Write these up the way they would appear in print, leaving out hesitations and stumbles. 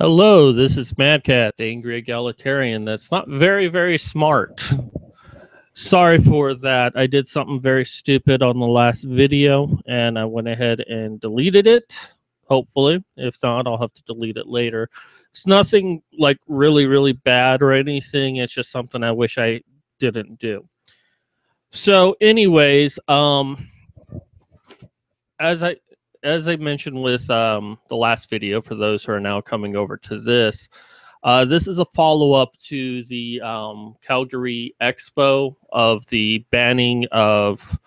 Hello, this is Mad Cat, the angry egalitarian that's not very smart. Sorry for that. I did something very stupid on the last video and I went ahead and deleted it. Hopefully. If not, I'll have to delete it later. It's nothing like really bad or anything. It's just something I wish I didn't do. So anyways, as I mentioned with the last video, for those who are now coming over to this, this is a follow-up to the Calgary Expo of the banning of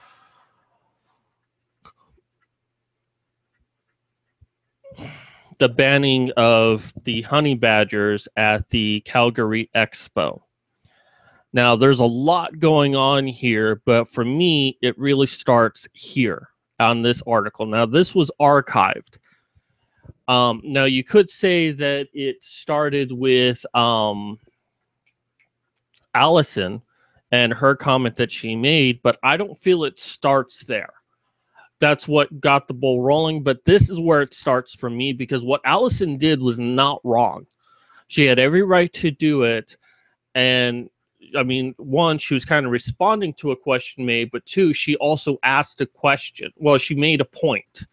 the honey badgers at the Calgary Expo. Now, there's a lot going on here, but for me, it really starts here on this article. Now, this was archived. Now, you could say that it started with Allison and her comment that she made, but I don't feel it starts there. That's what got the ball rolling, but this is where it starts for me, because what Allison did was not wrong. She had every right to do it, and I mean, one, she was kind of responding to a question made, but two, she also asked a question. Well, she made a point,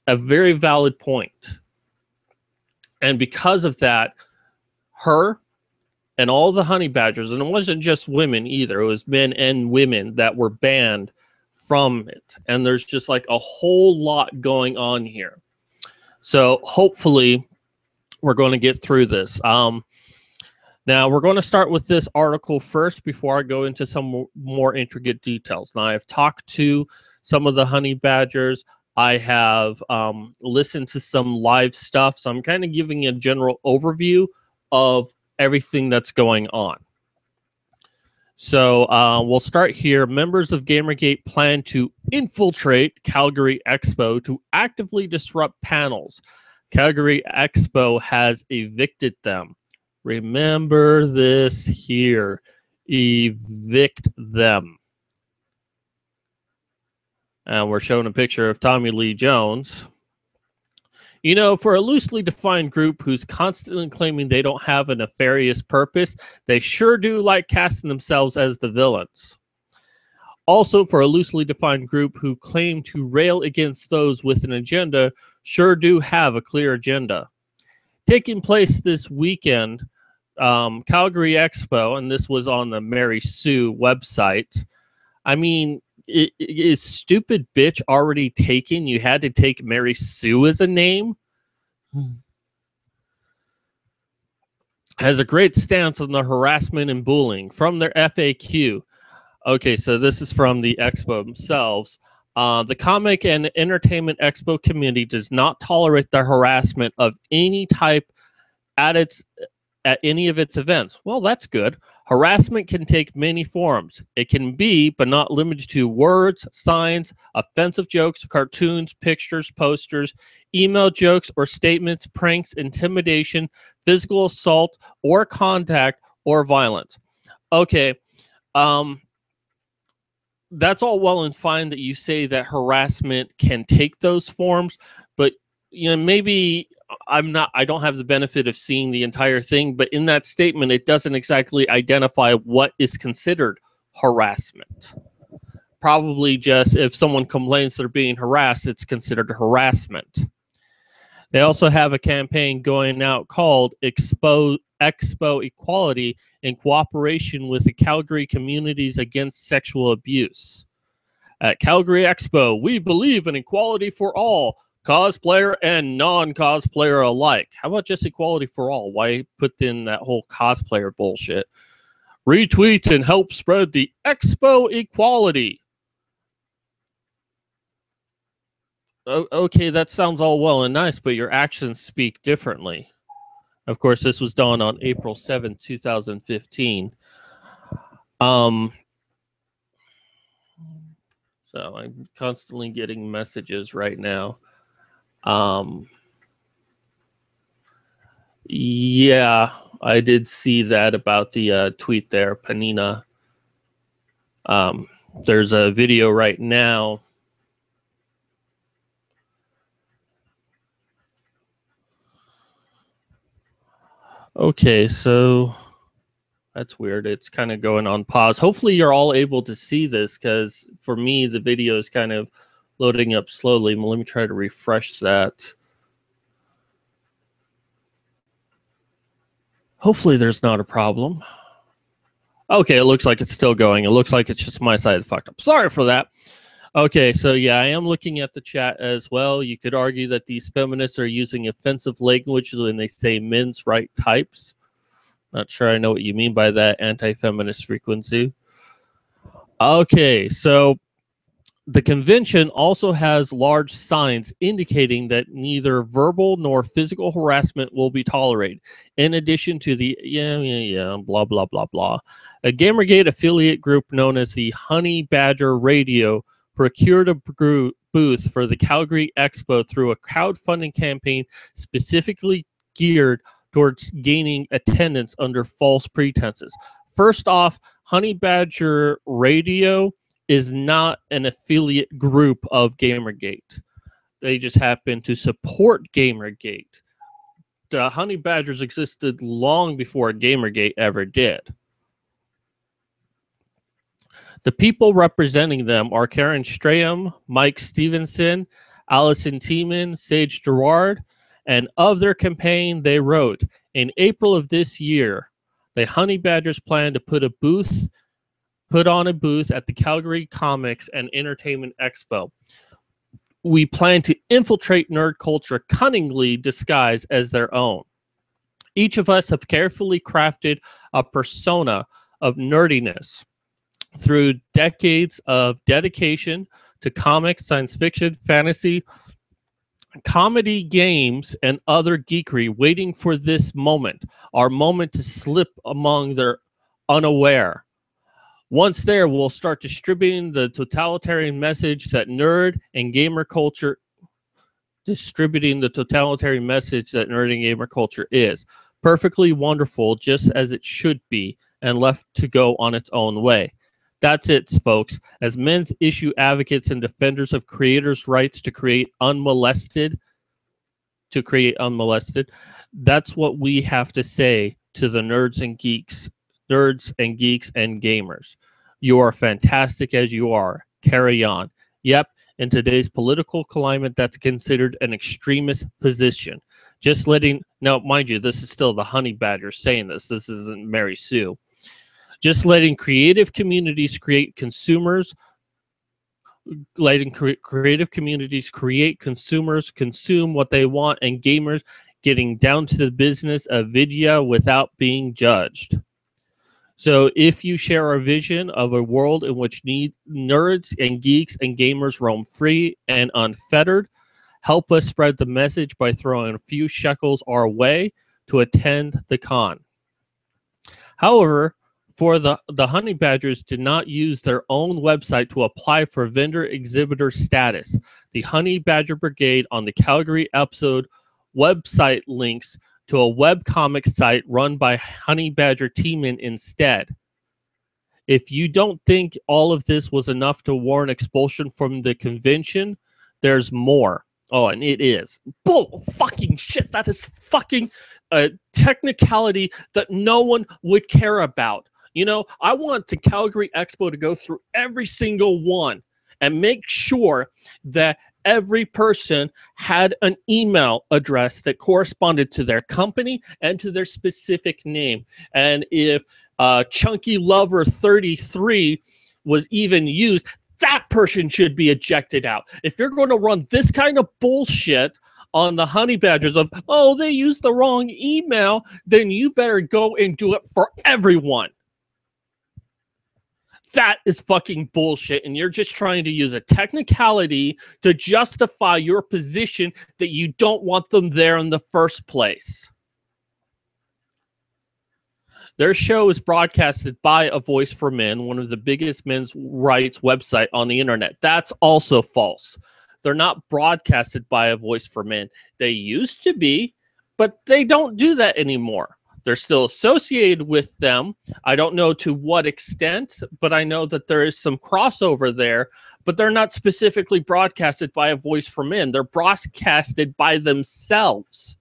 a very valid point. And because of that, her and all the honey badgers, and it wasn't just women either, it was men and women that were banned from it. And there's just like a whole lot going on here. So hopefully we're going to get through this. Now, we're going to start with this article first before I go into some more intricate details. Now, I've talked to some of the honey badgers. I have listened to some live stuff. So I'm kind of giving a general overview of everything that's going on. So we'll start here. Members of Gamergate plan to infiltrate Calgary Expo to actively disrupt panels. Calgary Expo has evicted them. Remember this here. Evict them. And we're showing a picture of Tommy Lee Jones. You know, for a loosely defined group who's constantly claiming they don't have a nefarious purpose, they sure do like casting themselves as the villains. Also, for a loosely defined group who claim to rail against those with an agenda, sure do have a clear agenda. Taking place this weekend, Calgary Expo, and this was on the Mary Sue website. I mean, is stupid bitch already taken? You had to take Mary Sue as a name? Has a great stance on the harassment and bullying from their FAQ. Okay, so this is from the Expo themselves. The Comic and Entertainment Expo community does not tolerate the harassment of any type at any of its events. Well, that's good. Harassment can take many forms. It can be, but not limited to, words, signs, offensive jokes, cartoons, pictures, posters, email jokes or statements, pranks, intimidation, physical assault, or contact, or violence. Okay, that's all well and fine that you say that harassment can take those forms, but you know, maybe I don't have the benefit of seeing the entire thing, but in that statement, it doesn't exactly identify what is considered harassment. Probably just if someone complains they're being harassed, it's considered harassment. They also have a campaign going out called Expo Equality in cooperation with the Calgary Communities Against Sexual Abuse. At Calgary Expo, we believe in equality for all, cosplayer and non-cosplayer alike. How about just equality for all? Why put in that whole cosplayer bullshit? Retweet and help spread the Expo equality. Okay, that sounds all well and nice, but your actions speak differently. Of course, this was done on April 7th, 2015. So I'm constantly getting messages right now. Yeah, I did see that about the tweet there, Panina. There's a video right now. Okay, so that's weird. It's kind of going on pause. Hopefully you're all able to see this, because for me, the video is kind of loading up slowly. Let me try to refresh that. Hopefully there's not a problem. Okay, it looks like it's still going. It looks like it's just my side fucked up. Sorry for that. Okay, so yeah, I am looking at the chat as well. You could argue that these feminists are using offensive language when they say men's right types. Not sure I know what you mean by that, anti-feminist frequency. Okay, so the convention also has large signs indicating that neither verbal nor physical harassment will be tolerated. In addition to the blah, blah, blah, blah. A Gamergate affiliate group known as the Honey Badger Radio procured a booth for the Calgary Expo through a crowdfunding campaign specifically geared towards gaining attendance under false pretenses. First off, Honey Badger Radio is not an affiliate group of Gamergate. They just happen to support Gamergate. The Honey Badgers existed long before Gamergate ever did. The people representing them are Karen Strahm, Mike Stevenson, Allison Tiemann, Sage Gerard, and of their campaign, they wrote, in April of this year, the Honey Badgers plan to put on a booth at the Calgary Comics and Entertainment Expo. We plan to infiltrate nerd culture cunningly disguised as their own. Each of us have carefully crafted a persona of nerdiness through decades of dedication to comics, science fiction, fantasy, comedy, games, and other geekery, waiting for this moment, our moment to slip among their unaware. Once there, we'll start distributing the totalitarian message that nerd and gamer culture is. Perfectly wonderful, just as it should be, and left to go on its own way. That's it, folks. As men's issue advocates and defenders of creators' rights to create unmolested, that's what we have to say to the nerds and geeks and gamers. You are fantastic as you are. Carry on. Yep, in today's political climate, that's considered an extremist position. Now, mind you, this is still the Honey Badger saying this. This isn't Mary Sue. Just letting creative communities create consumers, creative communities create consumers, consume what they want, and gamers getting down to the business of video without being judged. So if you share our vision of a world in which nerds and geeks and gamers roam free and unfettered, help us spread the message by throwing a few shekels our way to attend the con. However, the Honey Badgers did not use their own website to apply for vendor exhibitor status. The Honey Badger Brigade on the Calgary episode website links to a webcomic site run by Honey Badger Tiemann instead. If you don't think all of this was enough to warrant expulsion from the convention, there's more. Oh, and it is. Bull fucking shit. That is fucking a technicality that no one would care about. You know, I want the Calgary Expo to go through every single one and make sure that every person had an email address that corresponded to their company and to their specific name. And if Chunky Lover 33 was even used, that person should be ejected out. If you're going to run this kind of bullshit on the Honey Badgers of, oh, they used the wrong email, then you better go and do it for everyone. That is fucking bullshit, and you're just trying to use a technicality to justify your position that you don't want them there in the first place. Their show is broadcasted by A Voice for Men, one of the biggest men's rights website on the internet. That's also false. They're not broadcasted by A Voice for Men. They used to be, but they don't do that anymore. They're still associated with them. I don't know to what extent, but I know that there is some crossover there, but they're not specifically broadcasted by A Voice for Men. They're broadcasted by themselves.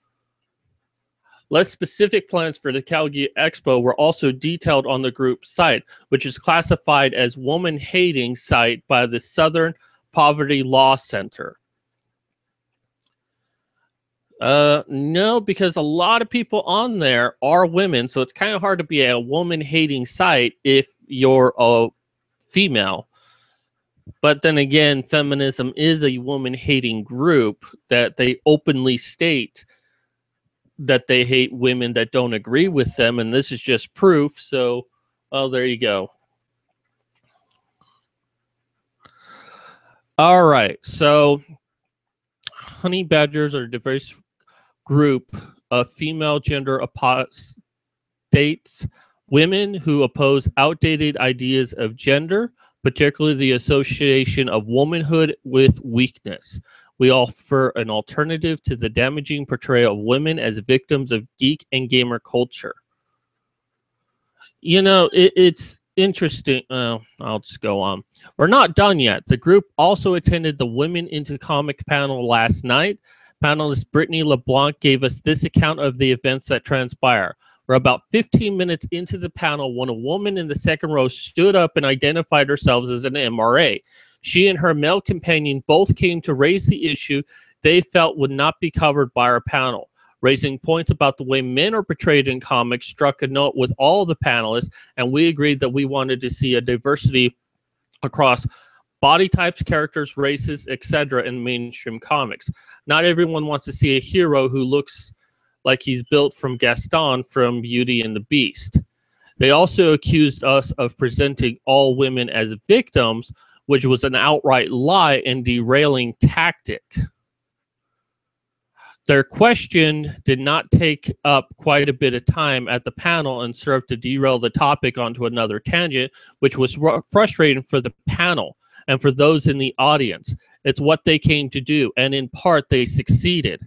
Less specific plans for the Calgary Expo were also detailed on the group's site, which is classified as woman-hating site by the Southern Poverty Law Center. No, because a lot of people on there are women, so it's kind of hard to be a woman-hating site if you're a female. But then again, feminism is a woman-hating group that they openly state that they hate women that don't agree with them, and this is just proof. So, well, there you go. All right, so honey badgers are a diverse group of female gender apostates, women who oppose outdated ideas of gender, particularly the association of womanhood with weakness. We offer an alternative to the damaging portrayal of women as victims of geek and gamer culture. You know, it's interesting. I'll just go on. We're not done yet. The group also attended the Women into Comic panel last night. Panelist Brittany LeBlanc gave us this account of the events that transpire. We're about 15 minutes into the panel when a woman in the second row stood up and identified herself as an MRA. She and her male companion both came to raise the issue they felt would not be covered by our panel. Raising points about the way men are portrayed in comics struck a note with all the panelists, and we agreed that we wanted to see a diversity across body types, characters, races, etc. in mainstream comics. Not everyone wants to see a hero who looks like he's built from Gaston from Beauty and the Beast. They also accused us of presenting all women as victims, which was an outright lie and derailing tactic. Their question did not take up quite a bit of time at the panel and served to derail the topic onto another tangent, which was frustrating for the panel and for those in the audience. It's what they came to do, and in part, they succeeded.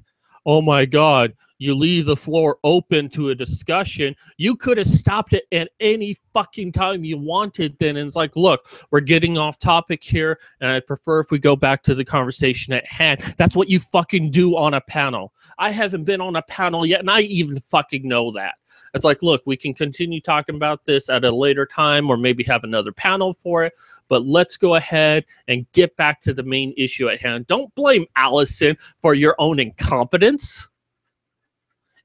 Oh my God, you leave the floor open to a discussion. You could have stopped it at any fucking time you wanted then. And it's like, look, we're getting off topic here, and I'd prefer if we go back to the conversation at hand. That's what you fucking do on a panel. I haven't been on a panel yet, and I even fucking know that. It's like, look, we can continue talking about this at a later time or maybe have another panel for it, but let's go ahead and get back to the main issue at hand. Don't blame Allison for your own incompetence.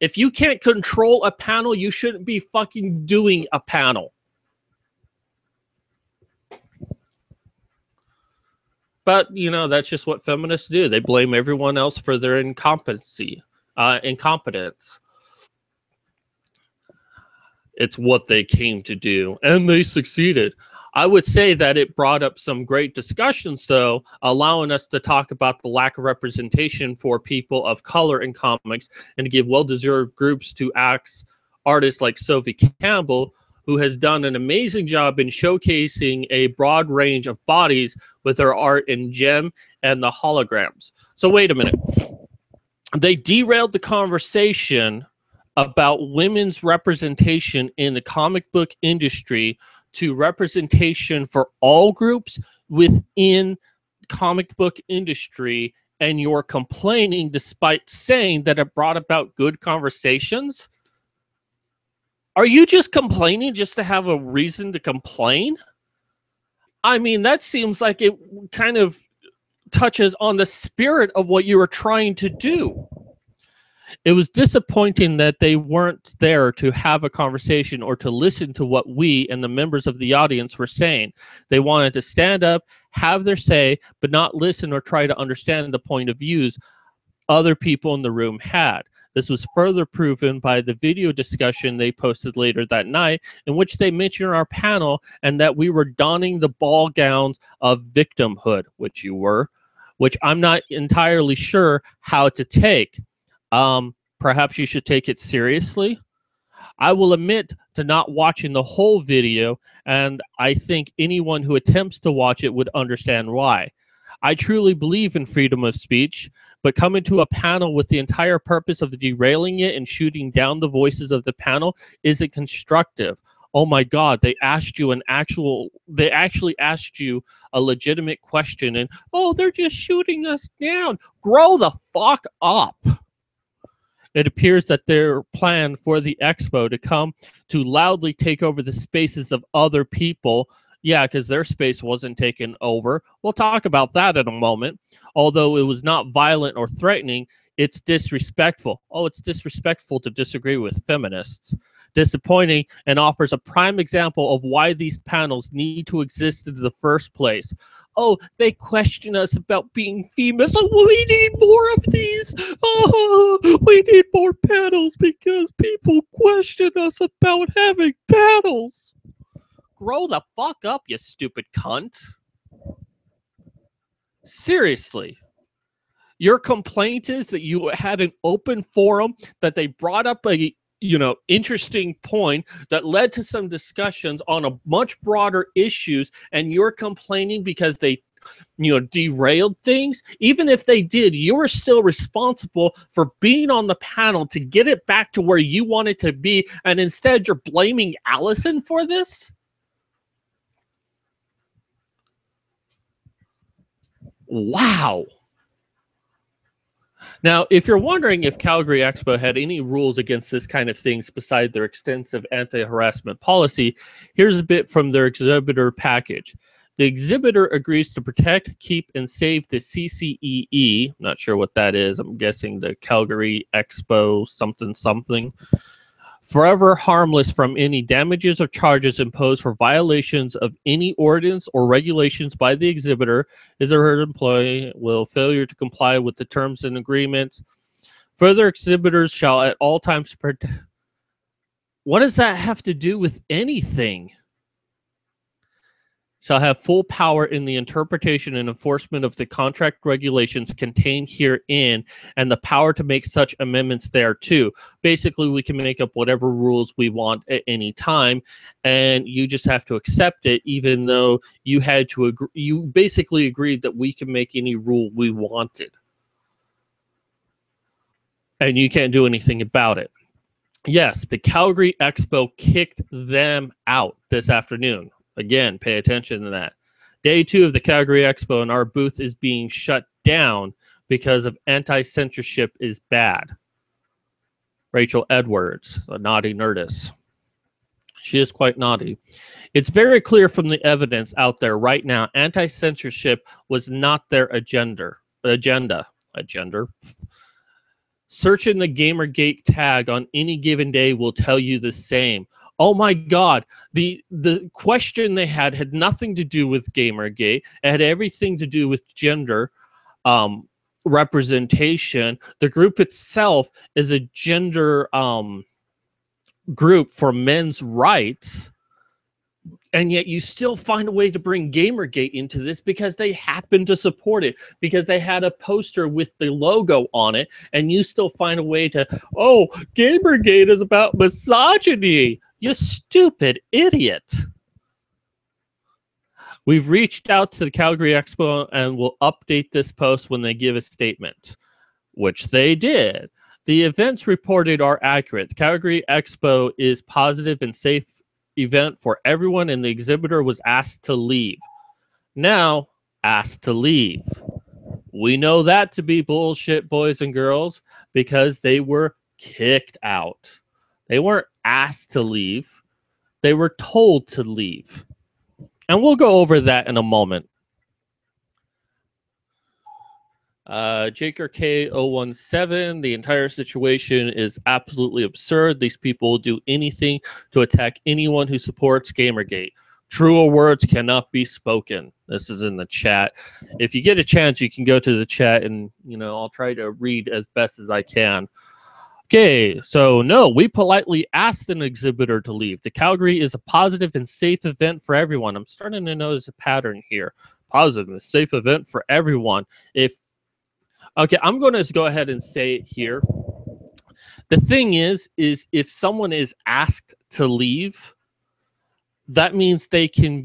If you can't control a panel, you shouldn't be fucking doing a panel. But, you know, that's just what feminists do. They blame everyone else for their incompetence. It's what they came to do, and they succeeded. I would say that it brought up some great discussions, though, allowing us to talk about the lack of representation for people of color in comics and to give well-deserved groups to artists like Sophie Campbell, who has done an amazing job in showcasing a broad range of bodies with her art in Gem and the holograms. So wait a minute. They derailed the conversation about women's representation in the comic book industry to representation for all groups within comic book industry, and you're complaining despite saying that it brought about good conversations? Are you just complaining just to have a reason to complain? I mean, that seems like it kind of touches on the spirit of what you were trying to do. It was disappointing that they weren't there to have a conversation or to listen to what we and the members of the audience were saying. They wanted to stand up, have their say, but not listen or try to understand the point of views other people in the room had. This was further proven by the video discussion they posted later that night, in which they mentioned our panel and that we were donning the ball gowns of victimhood, which you were, which I'm not entirely sure how to take. Perhaps you should take it seriously. I will admit to not watching the whole video, and I think anyone who attempts to watch it would understand why. I truly believe in freedom of speech, but coming to a panel with the entire purpose of derailing it and shooting down the voices of the panel isn't constructive. Oh my God, they actually asked you a legitimate question, and oh, they're just shooting us down. Grow the fuck up. It appears that their plan for the expo to come to loudly take over the spaces of other people. Yeah, because their space wasn't taken over. We'll talk about that in a moment. Although it was not violent or threatening, it's disrespectful. Oh, it's disrespectful to disagree with feminists. Disappointing, and offers a prime example of why these panels need to exist in the first place. Oh, they question us about being females. Oh, we need more of these. Oh, we need more panels because people question us about having panels. Grow the fuck up, you stupid cunt. Seriously. Your complaint is that you had an open forum, that they brought up a interesting point that led to some discussions on a much broader issues, and you're complaining because they derailed things. Even if they did, you are still responsible for being on the panel to get it back to where you want it to be, and instead you're blaming Allison for this? Wow. Now, if you're wondering if Calgary Expo had any rules against this kind of things beside their extensive anti-harassment policy, here's a bit from their exhibitor package. The exhibitor agrees to protect, keep, and save the CCEE. Not sure what that is. I'm guessing the Calgary Expo something. Forever harmless from any damages or charges imposed for violations of any ordinance or regulations by the exhibitor, his or her employee will failure to comply with the terms and agreements. Further, exhibitors shall at all times protect. What does that have to do with anything? Shall have full power in the interpretation and enforcement of the contract regulations contained herein, and the power to make such amendments thereto. Basically, we can make up whatever rules we want at any time, and you just have to accept it, even though you had to agree. You basically agreed that we can make any rule we wanted, and you can't do anything about it. Yes, the Calgary Expo kicked them out this afternoon. Again, pay attention to that. Day 2 of the Calgary Expo, and our booth is being shut down because of anti-censorship is bad. Rachel Edwards, a naughty nerdess. She is quite naughty. It's very clear from the evidence out there right now, anti-censorship was not their agenda. Searching the Gamergate tag on any given day will tell you the same. Oh my God, the question they had nothing to do with Gamergate. It had everything to do with gender representation. The group itself is a gender group for men's rights, and yet you still find a way to bring Gamergate into this because they happen to support it, because they had a poster with the logo on it, and you still find a way to, oh, Gamergate is about misogyny. You stupid idiot. We've reached out to the Calgary Expo and will update this post when they give a statement, which they did. The events reported are accurate. The Calgary Expo is positive and safe event for everyone, and the exhibitor was asked to leave. Now, asked to leave. We know that to be bullshit, boys and girls, because they were kicked out. They weren't asked to leave. They were told to leave. And we'll go over that in a moment. JKK017, the entire situation is absolutely absurd. These people will do anything to attack anyone who supports Gamergate. Truer words cannot be spoken. This is in the chat. If you get a chance, you can go to the chat and, I'll try to read as best as I can. Okay, so no, we politely asked an exhibitor to leave. The Calgary is a positive and safe event for everyone. I'm starting to notice a pattern here. Positive and safe event for everyone. Okay, I'm going to go ahead and say it here. The thing is if someone is asked to leave, that means they can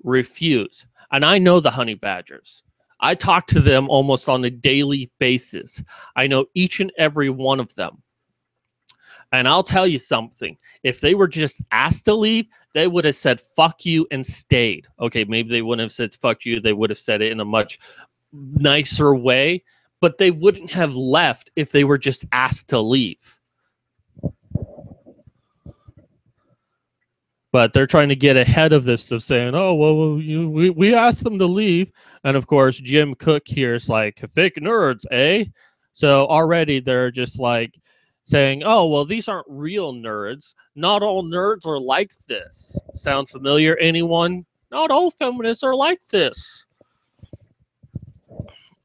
refuse. And I know the honey badgers. I talk to them almost on a daily basis. I know each and every one of them. And I'll tell you something. If they were just asked to leave, they would have said, fuck you, and stayed. Okay, maybe they wouldn't have said, fuck you. They would have said it in a much nicer way. but they wouldn't have left if they were just asked to leave. But they're trying to get ahead of this of saying, oh, well, we asked them to leave. And of course, Jim Cook here is like, fake nerds, eh? So already they're just like saying, oh, well, these aren't real nerds. Not all nerds are like this. Sound familiar, anyone? Not all feminists are like this.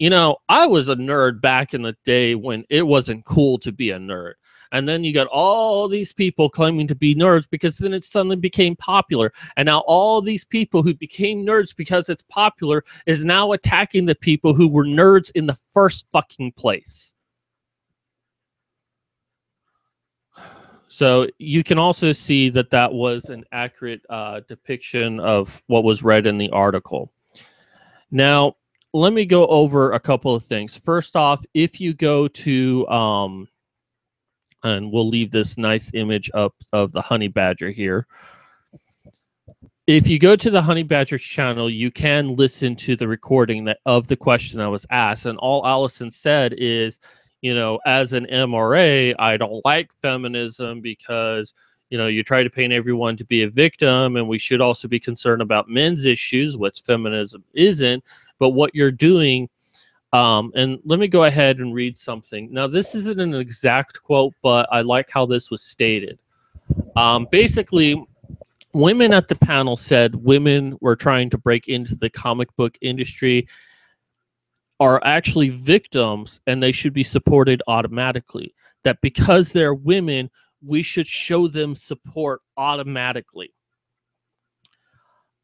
You know, I was a nerd back in the day when it wasn't cool to be a nerd. And then you got all these people claiming to be nerds because then it suddenly became popular. And now all these people who became nerds because it's popular is now attacking the people who were nerds in the first fucking place. So you can also see that that was an accurate depiction of what was read in the article. Now, let me go over a couple of things. First off, if you go to, and we'll leave this nice image up of the honey badger here. If you go to the honey badger channel, you can listen to the recording of the question that was asked. And all Allison said is, you know, as an MRA, I don't like feminism because, you know, you try to paint everyone to be a victim, and we should also be concerned about men's issues, which feminism isn't. But what you're doing, and let me go ahead and read something. Now, this isn't an exact quote, but I like how this was stated. Basically, women at the panel said women were trying to break into the comic book industry are actually victims, and they should be supported automatically. That because they're women, we should show them support automatically.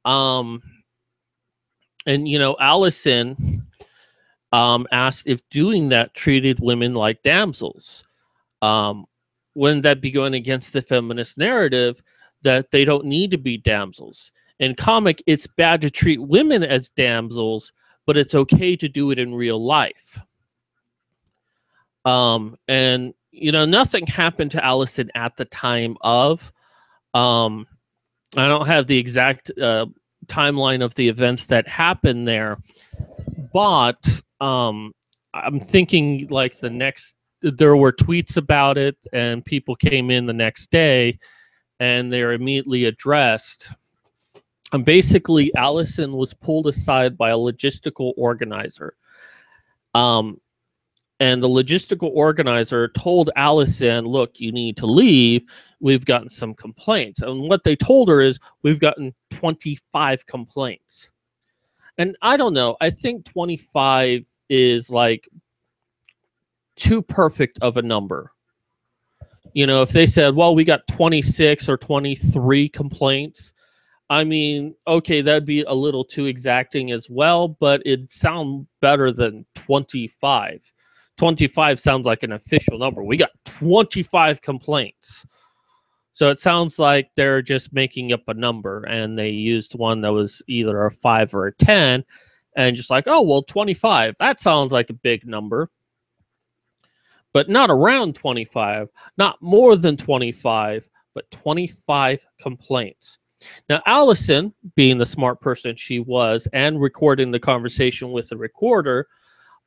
And, you know, Allison asked if doing that treated women like damsels. Wouldn't that be going against the feminist narrative that they don't need to be damsels? In comic, it's bad to treat women as damsels, but it's okay to do it in real life. And, you know, nothing happened to Allison at the time of. I don't have the exact timeline of the events that happened there, but I'm thinking like there were tweets about it, and people came in the next day, and they're immediately addressed. And basically, Allison was pulled aside by a logistical organizer. And the logistical organizer told Allison, look, you need to leave. We've gotten some complaints. And what they told her is, we've gotten 25 complaints. And I don't know. I think 25 is like too perfect of a number. You know, if they said, well, we got 26 or 23 complaints, I mean, okay, that'd be a little too exacting as well, but it'd sound better than 25. 25 sounds like an official number. We got 25 complaints. So it sounds like they're just making up a number, and they used one that was either a 5 or a 10, and just like, oh, well, 25. That sounds like a big number. But not around 25, not more than 25, but 25 complaints. Now, Allison, being the smart person she was and recording the conversation with the recorder,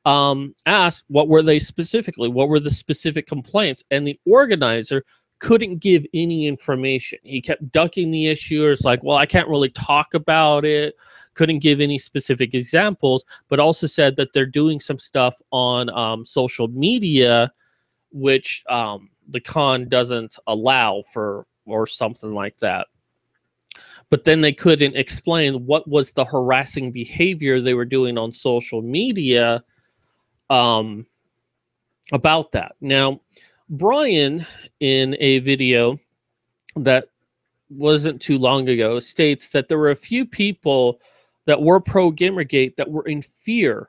asked what were they specifically? What were the specific complaints? And the organizer couldn't give any information. He kept ducking the issue. It's like, well, I can't really talk about it. Couldn't give any specific examples, but also said that they're doing some stuff on social media, which the con doesn't allow for, or something like that. But then they couldn't explain what was the harassing behavior they were doing on social media about that. Now, Brian, in a video that wasn't too long ago, states that there were a few people that were pro Gamergate that were in fear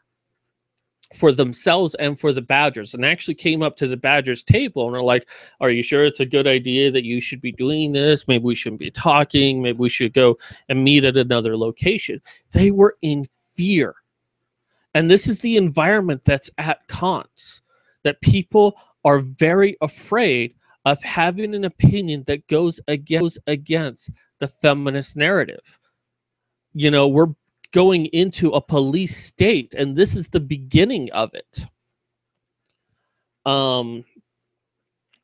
for themselves and for the Badgers, and actually came up to the Badgers table and are like, are you sure it's a good idea that you should be doing this? Maybe we shouldn't be talking. Maybe we should go and meet at another location. They were in fear. And this is the environment that's at cons, that people are very afraid of having an opinion that goes against the feminist narrative. You know, we're going into a police state, and this is the beginning of it.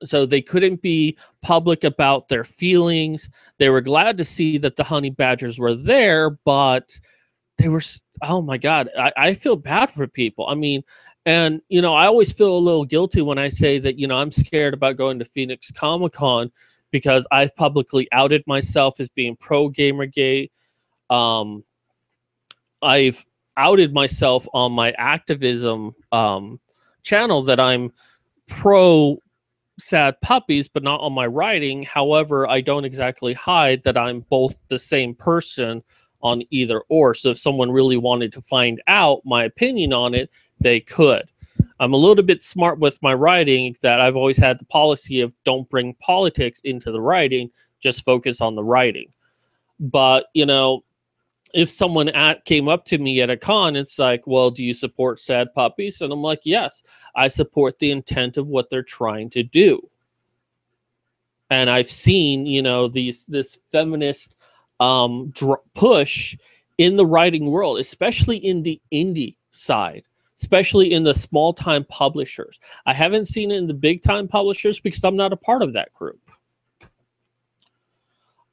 So they couldn't be public about their feelings. They were glad to see that the honey badgers were there, but they were, oh my God, I feel bad for people. I mean, and, I always feel a little guilty when I say that, I'm scared about going to Phoenix Comic-Con because I've publicly outed myself as being pro Gamergate. I've outed myself on my activism channel that I'm pro sad puppies, but not on my writing. However, I don't exactly hide that I'm both the same person on either or. So if someone really wanted to find out my opinion on it, they could. I'm a little bit smart with my writing, that I've always had the policy of don't bring politics into the writing, just focus on the writing. But, if someone came up to me at a con, it's like, well, do you support sad puppies? And I'm like, yes, I support the intent of what they're trying to do. And I've seen, this feminist push in the writing world, especially in the indie side, especially in the small-time publishers. I haven't seen it in the big-time publishers because I'm not a part of that group.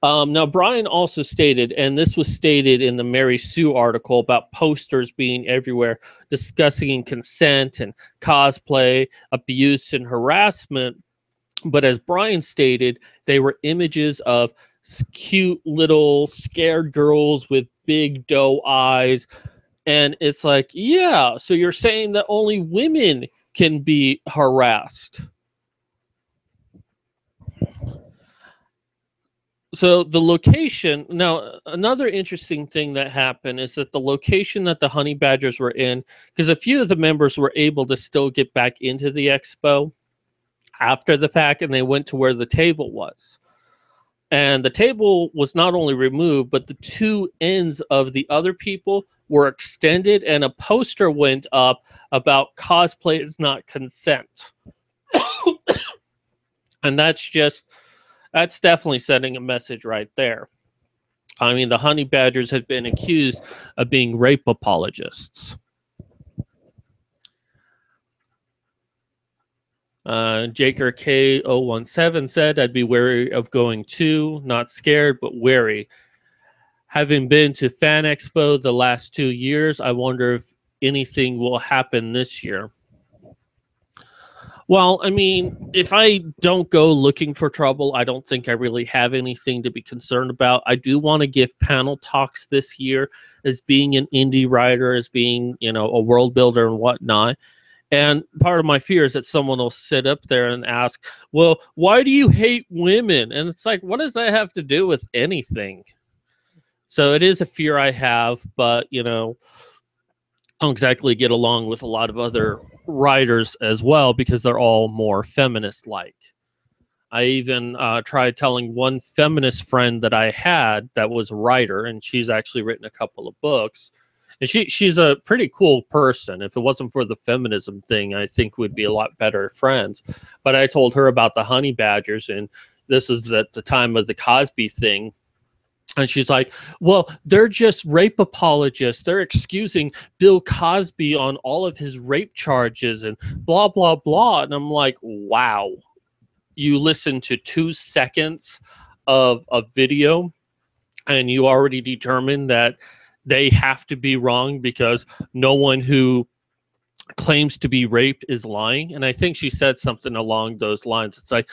Now, Brian also stated, and this was stated in the Mary Sue article about posters being everywhere discussing consent and cosplay, abuse, and harassment. But as Brian stated, they were images of cute little scared girls with big doe eyes. And it's like, yeah, so you're saying that only women can be harassed. So the location, now another interesting thing that happened is that the location that the honey badgers were in, because a few of the members were able to still get back into the expo after the fact, and they went to where the table was. And the table was not only removed, but the two ends of the other people were extended, and a poster went up about cosplay is not consent. And that's definitely sending a message right there. I mean, the honey badgers had been accused of being rape apologists. Jaker K017 said, I'd be wary of going too, not scared, but wary. Having been to Fan Expo the last 2 years, I wonder if anything will happen this year. Well, I mean, if I don't go looking for trouble, I don't think I really have anything to be concerned about. I do want to give panel talks this year as being an indie writer, as being, a world builder and whatnot. And part of my fear is that someone will sit up there and ask, well, why do you hate women? And it's like, what does that have to do with anything? So it is a fear I have, but, I don't exactly get along with a lot of other writers as well because they're all more feminist-like. I even tried telling one feminist friend that I had that was a writer, and she's actually written a couple of books. And she's a pretty cool person. If it wasn't for the feminism thing, I think we'd be a lot better friends. But I told her about the honey badgers, and this is at the time of the Cosby thing. And she's like, well, they're just rape apologists. They're excusing Bill Cosby on all of his rape charges and blah, blah, blah. And I'm like, wow. You listen to 2 seconds of a video and you already determine that they have to be wrong because no one who claims to be raped is lying. And I think she said something along those lines. It's like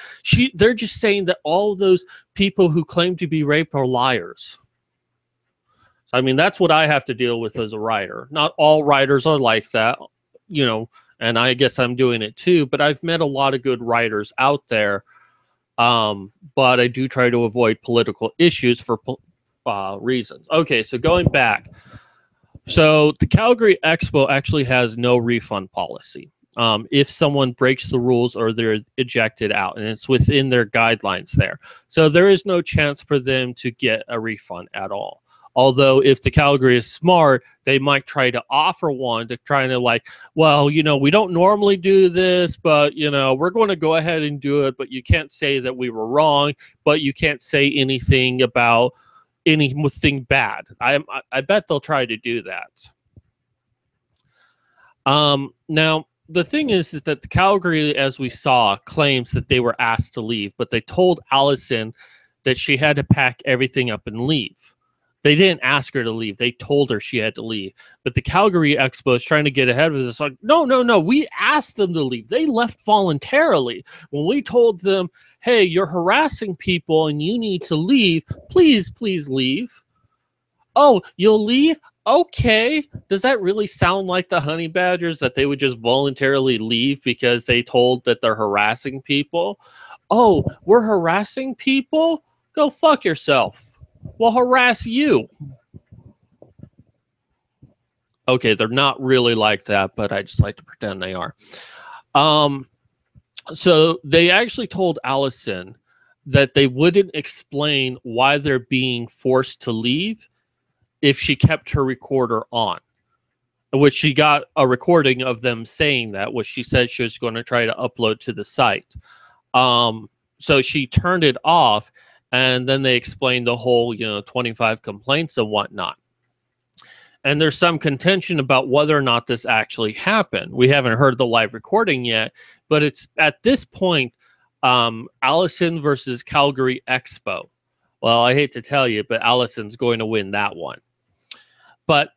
they're just saying that all of those people who claim to be raped are liars. So, I mean, that's what I have to deal with as a writer. Not all writers are like that, and I guess I'm doing it too, but I've met a lot of good writers out there. But I do try to avoid political issues for reasons. Okay, so going back. So the Calgary Expo actually has no refund policy. If someone breaks the rules or they're ejected out, and it's within their guidelines there. So there is no chance for them to get a refund at all. Although if the Calgary is smart, they might try to offer one to try to like, well, we don't normally do this, but, we're going to go ahead and do it. But you can't say that we were wrong, but you can't say anything about anything bad. I bet they'll try to do that. Now, the thing is that the Calgary, as we saw, claims that they were asked to leave, but they told Allison that she had to pack everything up and leave. They didn't ask her to leave. They told her she had to leave. But the Calgary Expo is trying to get ahead of this. Like, no, no, no. We asked them to leave. They left voluntarily. When we told them, hey, you're harassing people and you need to leave, please, please leave. Oh, you'll leave? Okay. Does that really sound like the honey badgers, that they would just voluntarily leave because they told that they're harassing people? Oh, we're harassing people? Go fuck yourself. We'll harass you. Okay, they're not really like that, but I just like to pretend they are. So they actually told Allison that they wouldn't explain why they're being forced to leave if she kept her recorder on, which she got a recording of them saying that, which she said she was going to try to upload to the site. So she turned it off, and then they explained the whole, 25 complaints and whatnot. And there's some contention about whether or not this actually happened. We haven't heard the live recording yet, but it's at this point, Allison versus Calgary Expo. Well, I hate to tell you, but Allison's going to win that one. But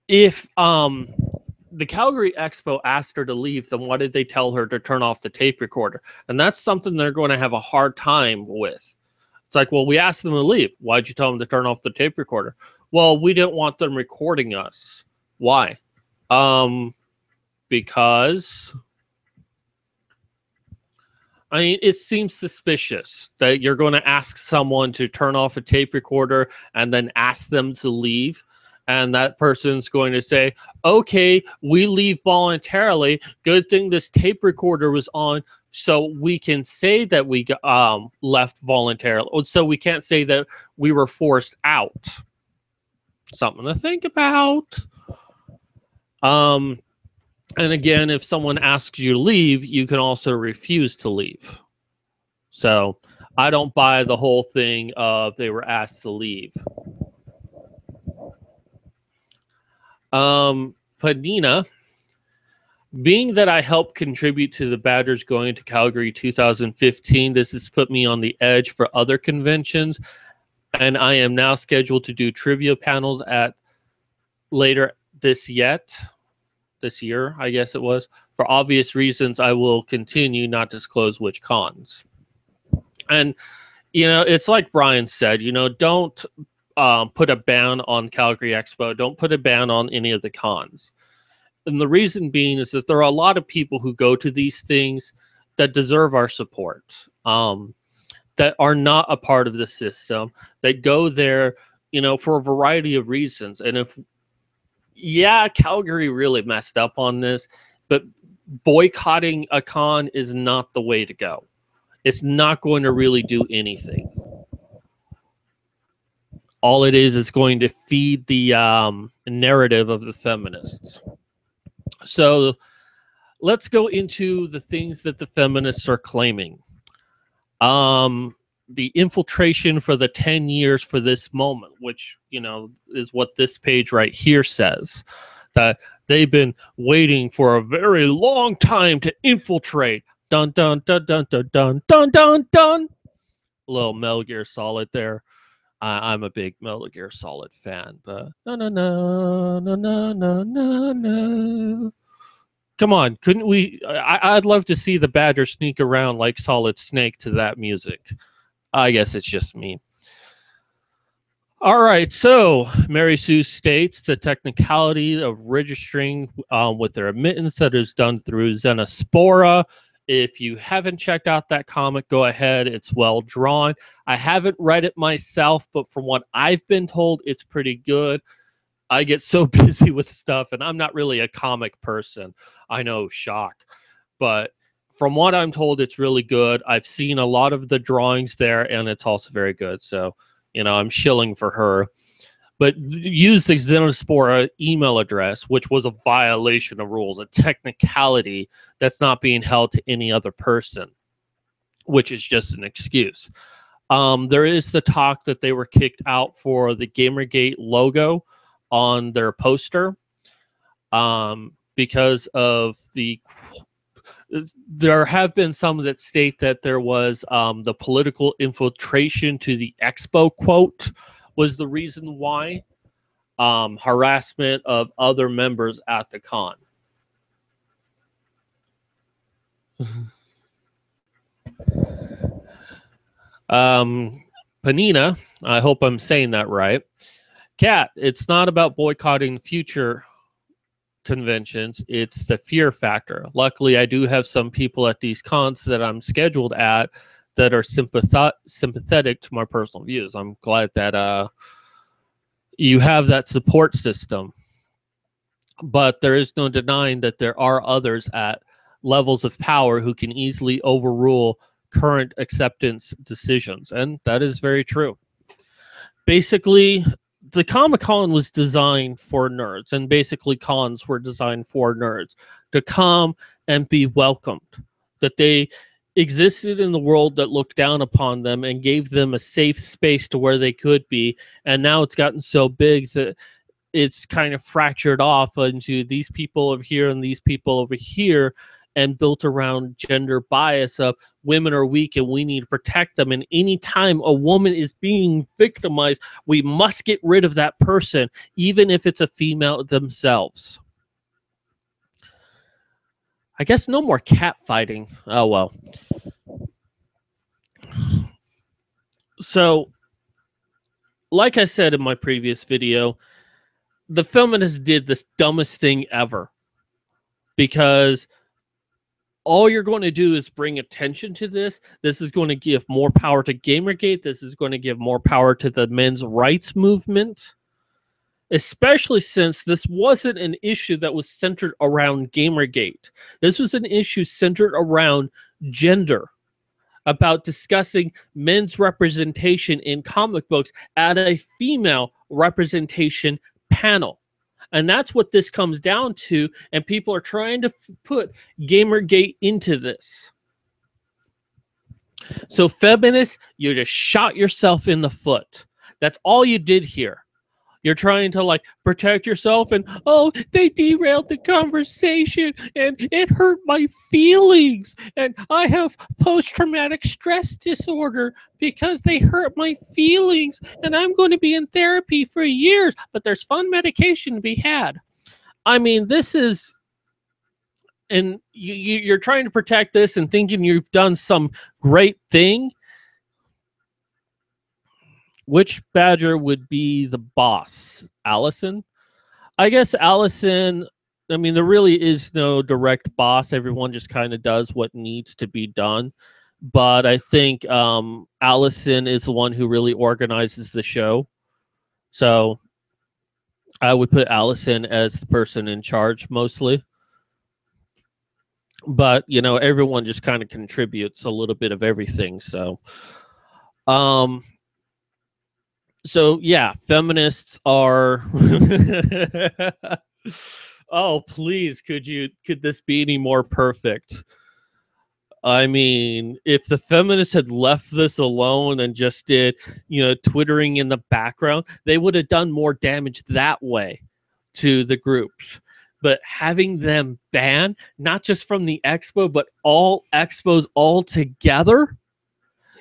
if the Calgary Expo asked her to leave, then why did they tell her to turn off the tape recorder? And that's something they're going to have a hard time with. It's like, well, we asked them to leave. Why'd you tell them to turn off the tape recorder? Well, we didn't want them recording us. Why? Because I mean, it seems suspicious that you're going to ask someone to turn off a tape recorder and then ask them to leave. And that person's going to say, okay, we leave voluntarily. Good thing this tape recorder was on, so we can say that we left voluntarily. So we can't say that we were forced out. Something to think about. And again, if someone asks you to leave, you can also refuse to leave. So I don't buy the whole thing of they were asked to leave. Panina, being that I helped contribute to the Badgers going to Calgary 2015, this has put me on the edge for other conventions, and I am now scheduled to do trivia panels at later this year, I guess it was. For obvious reasons, I will continue not disclose which cons. And, it's like Brian said, don't put a ban on Calgary Expo. Don't put a ban on any of the cons. And the reason being is that there are a lot of people who go to these things that deserve our support, that are not a part of the system, that go there, for a variety of reasons. And Calgary really messed up on this, but boycotting a con is not the way to go. It's not going to really do anything. All it is going to feed the narrative of the feminists. So let's go into the things that the feminists are claiming. The infiltration for the 10 years for this moment, which, is what this page right here says, that they've been waiting for a very long time to infiltrate. Dun, dun, dun, dun, dun, dun, dun, dun, dun. A little Metal Gear Solid there. I'm a big Metal Gear Solid fan, but no. Come on, couldn't we? I'd love to see the Badger sneak around like Solid Snake to that music. I guess it's just me. All right, so Mary Sue states the technicality of registering with their admittance that is done through Xenospora. If you haven't checked out that comic, go ahead. It's well drawn. I haven't read it myself, but from what I've been told, it's pretty good. I get so busy with stuff, and I'm not really a comic person. I know, shock. But from what I'm told, it's really good. I've seen a lot of the drawings there, and it's also very good. So, I'm shilling for her. But use the Xenospora email address, which was a violation of rules, a technicality that's not being held to any other person, which is just an excuse. There is the talk that they were kicked out for the Gamergate logo on their poster. because of there have been some that state that there was the political infiltration to the expo quote was the reason why, harassment of other members at the con. Panina, I hope I'm saying that right. Kat, it's not about boycotting future conventions, it's the fear factor. Luckily, I do have some people at these cons that I'm scheduled at that are sympathetic to my personal views. I'm glad that you have that support system. But there is no denying that there are others at levels of power who can easily overrule current acceptance decisions, and that is very true. Basically, the Comic-Con was designed for nerds, and basically cons were designed for nerds to come and be welcomed, that they existed in the world that looked down upon them and gave them a safe space to where they could be. And now it's gotten so big that it's kind of fractured off into these people over here and these people over here, and built around gender bias of women are weak and we need to protect them. And anytime a woman is being victimized, we must get rid of that person, even if it's a female themselves. I guess no more cat fighting. Oh, well. So, like I said in my previous video, the feminists did this dumbest thing ever, because all you're going to do is bring attention to this. This is going to give more power to Gamergate. This is going to give more power to the men's rights movement, especially since this wasn't an issue that was centered around Gamergate. This was an issue centered around gender, about discussing men's representation in comic books at a female representation panel. And that's what this comes down to, and people are trying to put Gamergate into this. So feminists, you just shot yourself in the foot. That's all you did here. You're trying to like protect yourself, and oh, they derailed the conversation and it hurt my feelings, and I have post-traumatic stress disorder because they hurt my feelings, and I'm going to be in therapy for years, but there's fun medication to be had. I mean, this is, and you're trying to protect this and thinking you've done some great thing. Which Badger would be the boss? Allison? I guess Allison, I mean, there really is no direct boss. Everyone just kind of does what needs to be done. But I think Allison is the one who really organizes the show. So I would put Allison as the person in charge mostly. But, you know, everyone just kind of contributes a little bit of everything. So yeah, feminists are oh, please, could this be any more perfect? I mean, if the feminists had left this alone and just did, you know, twittering in the background, they would have done more damage that way to the groups. But having them banned, not just from the expo, but all expos altogether,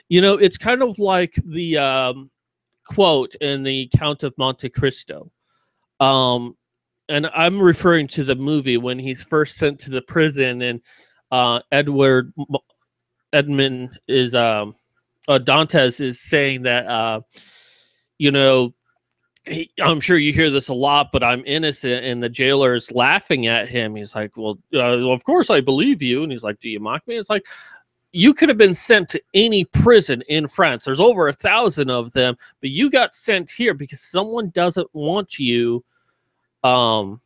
you know, it's kind of like the quote in the Count of Monte Cristo. And I'm referring to the movie when he's first sent to the prison, and Edmund is Dantes is saying that you know, I'm sure you hear this a lot, but I'm innocent, and the jailer is laughing at him. He's like, well, of course I believe you. And he's like, do you mock me? It's like, you could have been sent to any prison in France. There's over 1,000 of them, but you got sent here because someone doesn't want you to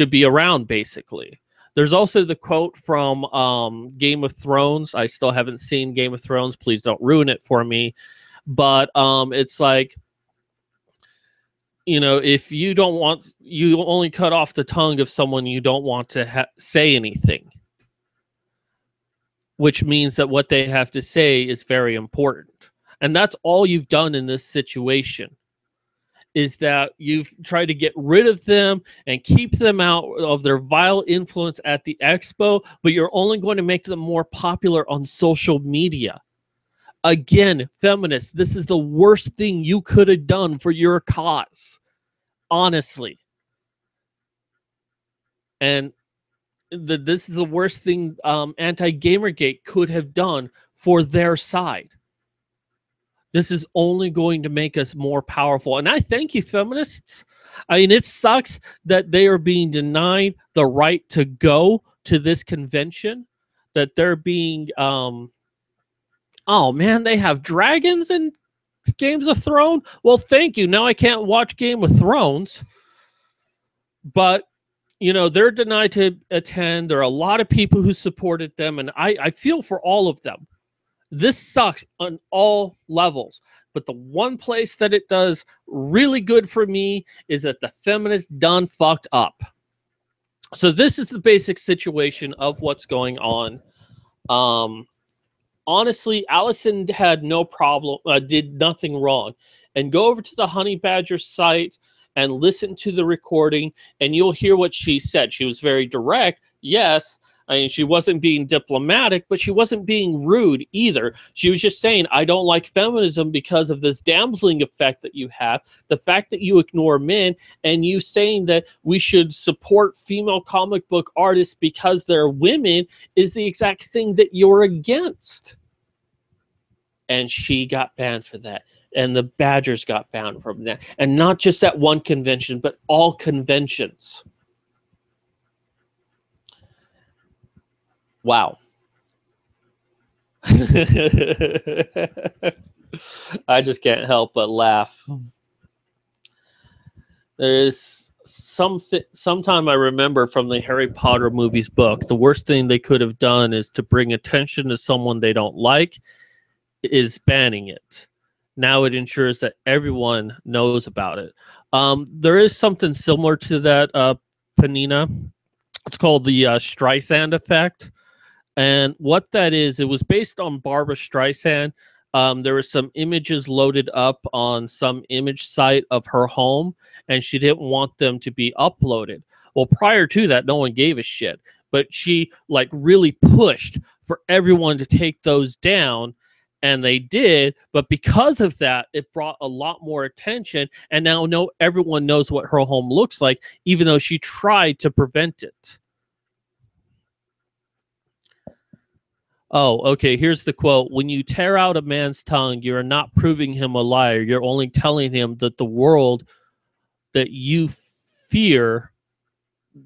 be around, basically. There's also the quote from Game of Thrones. I still haven't seen Game of Thrones. Please don't ruin it for me. But it's like, you know, if you don't want, you only cut off the tongue of someone you don't want to say anything, which means that what they have to say is very important. And that's all you've done in this situation. is that you've tried to get rid of them and keep them out of their vile influence at the expo, but you're only going to make them more popular on social media. Again, feminists, this is the worst thing you could have done for your cause, honestly. And this is the worst thing anti-Gamergate could have done for their side. This is only going to make us more powerful. And I thank you, feminists. I mean, it sucks that they are being denied the right to go to this convention, that they're being, oh man, they have dragons in Games of Thrones? Well, thank you. Now I can't watch Game of Thrones. But, you know, they're denied to attend. There are a lot of people who supported them, and I feel for all of them. This sucks on all levels. But the one place that it does really good for me is that the feminists done fucked up. So this is the basic situation of what's going on. Honestly, Allison had no problem, did nothing wrong. And go over to the Honey Badger site and listen to the recording, and you'll hear what she said. She was very direct, yes. I mean, she wasn't being diplomatic, but she wasn't being rude either. She was just saying, I don't like feminism because of this damseling effect that you have, the fact that you ignore men, and you saying that we should support female comic book artists because they're women is the exact thing that you're against. And she got banned for that. And the Badgers got banned from that. And not just at one convention, but all conventions. Wow. I just can't help but laugh. There's sometime I remember from the Harry Potter movies book, the worst thing they could have done is to bring attention to someone they don't like, is banning it. Now it ensures that everyone knows about it. There is something similar to that, Panina. It's called the Streisand Effect. And what that is, it was based on Barbara Streisand. There were some images loaded up on some image site of her home, and she didn't want them to be uploaded. Well, prior to that, no one gave a shit. But she like really pushed for everyone to take those down, and they did. But because of that, it brought a lot more attention, and now everyone knows what her home looks like, even though she tried to prevent it. Oh, okay, here's the quote. When you tear out a man's tongue, you're not proving him a liar. You're only telling him that the world that you fear,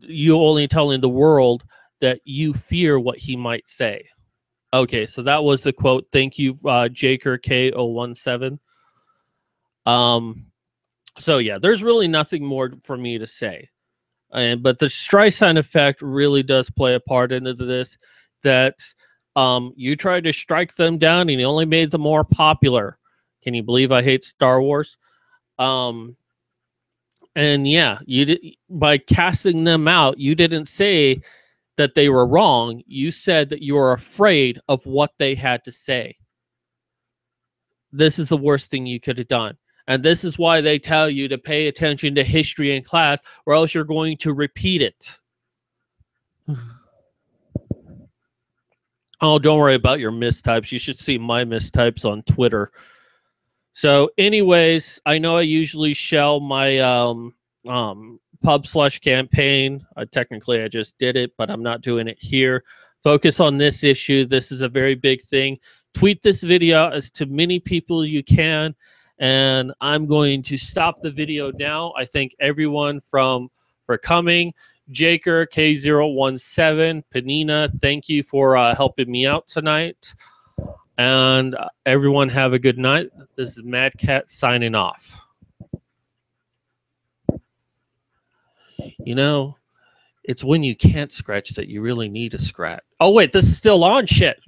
you're only telling the world that you fear what he might say. Okay, so that was the quote. Thank you, Jaker K017. So yeah, there's really nothing more for me to say. But the Streisand effect really does play a part into this, that you tried to strike them down and you only made them more popular. Can you believe I hate Star Wars? And yeah, you did, by casting them out, you didn't say that they were wrong. You said that you were afraid of what they had to say. This is the worst thing you could have done. And this is why they tell you to pay attention to history in class, or else you're going to repeat it. Oh, don't worry about your mistypes. You should see my mistypes on Twitter. So anyways, I know I usually shell my pub/campaign. Technically, I just did it, but I'm not doing it here. Focus on this issue. This is a very big thing. Tweet this video as to many people you can. And I'm going to stop the video now. I thank everyone for coming. Jaker K017, Panina, thank you for helping me out tonight. And everyone have a good night. This is Mad Cat signing off. You know, it's when you can't scratch that you really need to scratch. Oh, wait, this is still on? Shit.